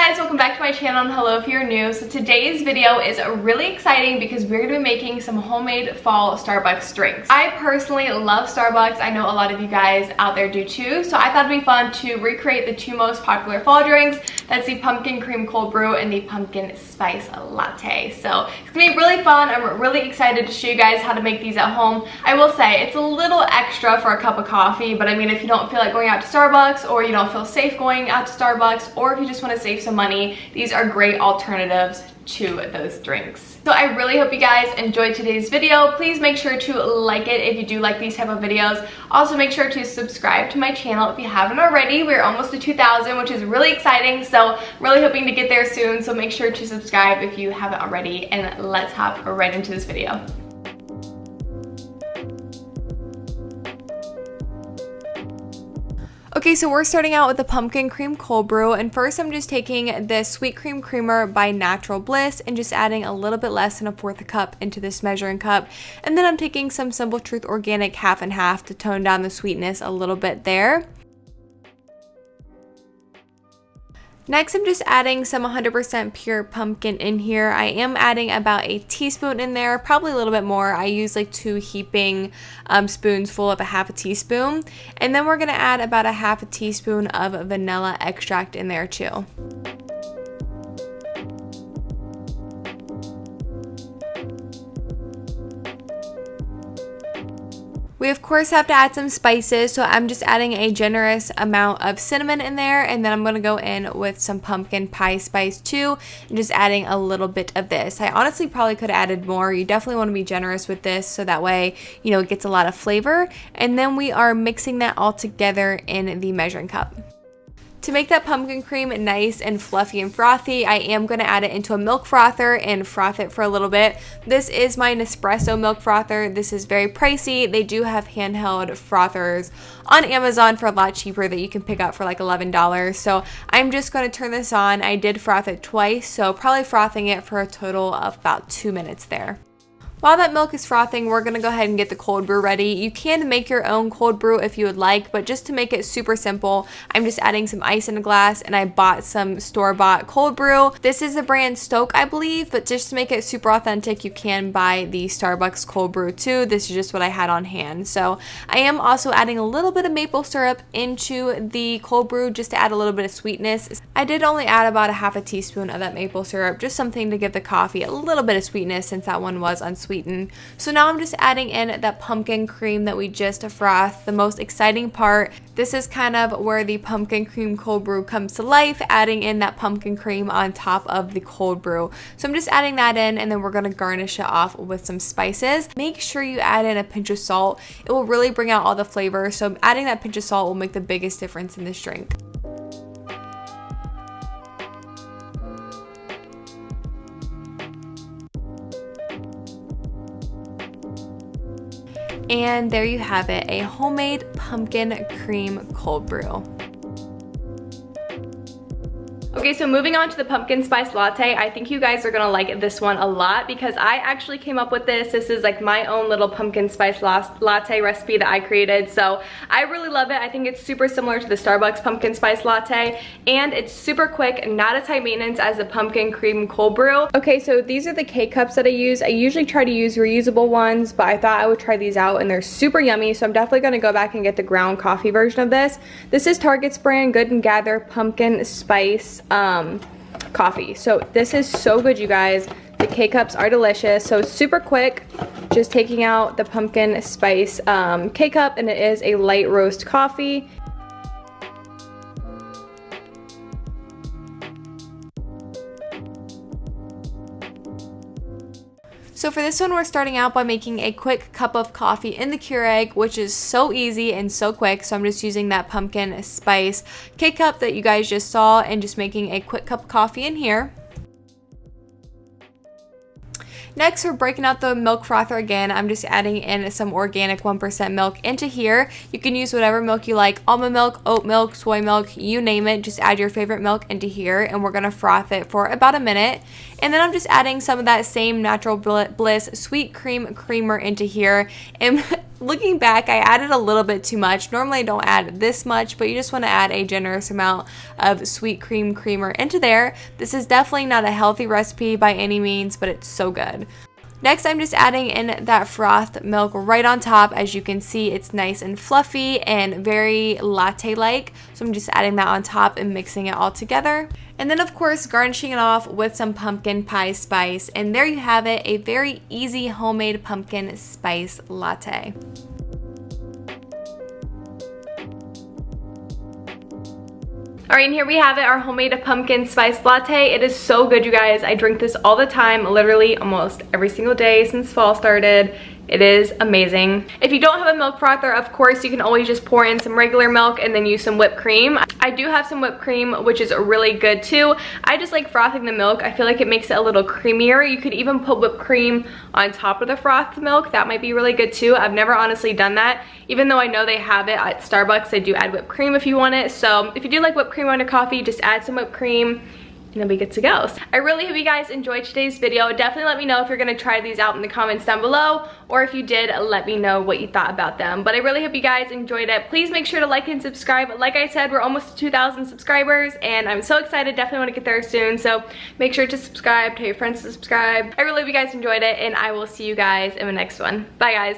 guys, welcome back to my channel and hello if you're new. So today's video is really exciting because we're going to be making some homemade fall Starbucks drinks. I personally love Starbucks. I know a lot of you guys out there do too. So I thought it'd be fun to recreate the two most popular fall drinks. That's the pumpkin cream cold brew and the pumpkin spice latte. So it's going to be really fun. I'm really excited to show you guys how to make these at home. I will say it's a little extra for a cup of coffee, but I mean if you don't feel like going out to Starbucks or you don't feel safe going out to Starbucks, or if you just want to save some money, these are great alternatives to those drinks. So I really hope you guys enjoyed today's video. Please make sure to like it if you do like these type of videos. Also make sure to subscribe to my channel if you haven't already. We're almost to 2,000, which is really exciting. So really hoping to get there soon. So make sure to subscribe if you haven't already, and let's hop right into this video. Okay, so we're starting out with the pumpkin cream cold brew, and first I'm just taking the sweet cream creamer by Natural Bliss and just adding a little bit less than a fourth a cup into this measuring cup, and then I'm taking some Simple Truth Organic half and half to tone down the sweetness a little bit there. Next, I'm just adding some 100% pure pumpkin in here. I am adding about a teaspoon in there, probably a little bit more. I use like 2 heaping spoons full of a half a teaspoon. And then we're gonna add about a half a teaspoon of vanilla extract in there too. We of course have to add some spices, so I'm just adding a generous amount of cinnamon in there, and then I'm going to go in with some pumpkin pie spice too, and just adding a little bit of this. I honestly probably could have added more. You definitely want to be generous with this so that way, you know, it gets a lot of flavor. And then we are mixing that all together in the measuring cup. To make that pumpkin cream nice and fluffy and frothy, I am going to add it into a milk frother and froth it for a little bit. This is my Nespresso milk frother. This is very pricey. They do have handheld frothers on Amazon for a lot cheaper that you can pick up for like $11. So I'm just going to turn this on. I did froth it twice, so probably frothing it for a total of about 2 minutes there. While that milk is frothing, we're going to go ahead and get the cold brew ready. You can make your own cold brew if you would like, but just to make it super simple, I'm just adding some ice in a glass, and I bought some store-bought cold brew. This is the brand Stoke, I believe, but just to make it super authentic, you can buy the Starbucks cold brew too. This is just what I had on hand. So I am also adding a little bit of maple syrup into the cold brew just to add a little bit of sweetness. I did only add about a half a teaspoon of that maple syrup, just something to give the coffee a little bit of sweetness since that one was unsweetened. So now I'm just adding in that pumpkin cream that we just frothed. The most exciting part, this is kind of where the pumpkin cream cold brew comes to life, adding in that pumpkin cream on top of the cold brew. So I'm just adding that in, and then we're going to garnish it off with some spices. Make sure you add in a pinch of salt. It will really bring out all the flavor. So adding that pinch of salt will make the biggest difference in this drink. And there you have it, a homemade pumpkin cream cold brew. Okay, so moving on to the pumpkin spice latte. I think you guys are gonna like this one a lot because I actually came up with this. This is like my own little pumpkin spice latte recipe that I created. So I really love it. I think it's super similar to the Starbucks pumpkin spice latte, and it's super quick, not as high maintenance as the pumpkin cream cold brew. Okay, so these are the K-cups that I use. I usually try to use reusable ones, but I thought I would try these out and they're super yummy. So I'm definitely gonna go back and get the ground coffee version of this. This is Target's brand Good and Gather pumpkin spice coffee. So this is so good, you guys. The K-cups are delicious. So it's super quick, just taking out the pumpkin spice K-cup, and it is a light roast coffee. So for this one, we're starting out by making a quick cup of coffee in the Keurig, which is so easy and so quick. So I'm just using that pumpkin spice K-cup that you guys just saw and just making a quick cup of coffee in here. Next, we're breaking out the milk frother again. I'm just adding in some organic 1% milk into here. You can use whatever milk you like, almond milk, oat milk, soy milk, you name it. Just add your favorite milk into here, and we're gonna froth it for about a minute. And then I'm just adding some of that same Natural Bliss sweet cream creamer into here. And looking back, I added a little bit too much. Normally I don't add this much, but you just want to add a generous amount of sweet cream creamer into there. This is definitely not a healthy recipe by any means, but it's so good. Next, I'm just adding in that frothed milk right on top. As you can see, it's nice and fluffy and very latte-like. So I'm just adding that on top and mixing it all together. And then, of course, garnishing it off with some pumpkin pie spice. And there you have it, a very easy homemade pumpkin spice latte. Alright, and here we have it, our homemade pumpkin spice latte. It is so good, you guys. I drink this all the time, literally almost every single day since fall started. It is amazing. If you don't have a milk frother, of course, you can always just pour in some regular milk and then use some whipped cream. I do have some whipped cream, which is really good too. I just like frothing the milk. I feel like it makes it a little creamier. You could even put whipped cream on top of the frothed milk. That might be really good too. I've never honestly done that. Even though I know they have it at Starbucks, they do add whipped cream if you want it. So if you do like whipped cream on your coffee, just add some whipped cream, and then we get to go. I really hope you guys enjoyed today's video. Definitely let me know if you're gonna try these out in the comments down below, or if you did, let me know what you thought about them. But I really hope you guys enjoyed it. Please make sure to like and subscribe. Like I said, we're almost to 2,000 subscribers, and I'm so excited. Definitely want to get there soon. So make sure to subscribe, tell your friends to subscribe. I really hope you guys enjoyed it, and I will see you guys in the next one. Bye, guys.